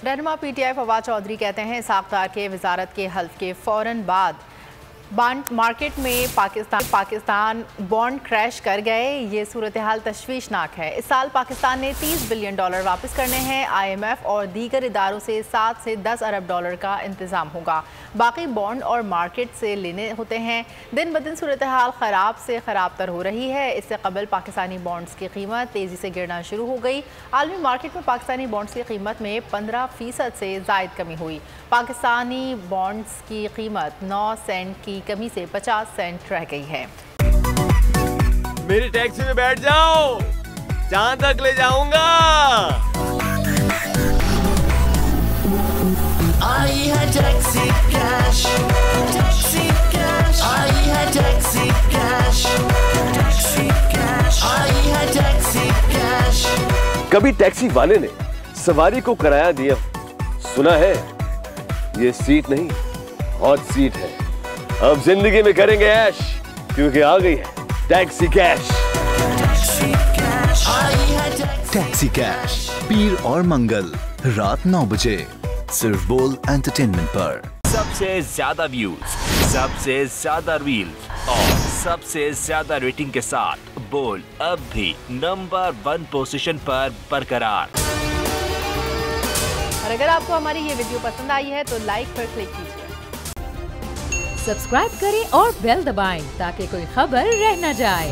रहनुमा PTI फवाद चौधरी कहते हैं इसहाक डार के वजारत के हल्फ के फ़ौरन बाद बॉन्ड मार्केट में पाकिस्तान बॉन्ड क्रैश कर गए। ये सूरत हाल तशवीशनाक है। इस साल पाकिस्तान ने $30 बिलियन वापस करने हैं। IMF और दीगर इदारों से 7 से 10 अरब डॉलर का इंतज़ाम होगा। बाकी बॉन्ड और मार्केट से लेने होते हैं। दिन ब दिन सूरत हाल ख़राब से ख़राब तर हो रही है। इससे कबल पाकिस्तानी बॉन्ड्स की कीमत तेज़ी से गिरना शुरू हो गई। आलमी मार्केट में पाकिस्तानी बॉन्ड्स की कीमत में 15% से ज़ायद कमी हुई। पाकिस्तानी बॉन्ड्स की कीमत 9 सेंट की कमी से 50 सेंट रह गई है। मेरी टैक्सी में बैठ जाओ, जहां तक ले जाऊंगा। आई है टैक्सी कैश, टैक्सी कैश, आई है टैक्सी कैश, टैक्सी कैश, आई है टैक्सी कैश। कभी टैक्सी वाले ने सवारी को किराया दिया, सुना है? ये सीट नहीं, हॉट सीट है। अब जिंदगी में करेंगे ऐश, क्योंकि आ गई है टैक्सी कैश। टैक्सी कैश पीर और मंगल रात 9 बजे सिर्फ बोल एंटरटेनमेंट पर। सबसे ज्यादा व्यूज, सबसे ज्यादा रील्स और सबसे ज्यादा रेटिंग के साथ बोल अब भी नंबर 1 पोजीशन पर बरकरार। और अगर आपको हमारी ये वीडियो पसंद आई है तो लाइक पर क्लिक कीजिए, सब्सक्राइब करें और बेल दबाएं ताकि कोई खबर रह न जाए।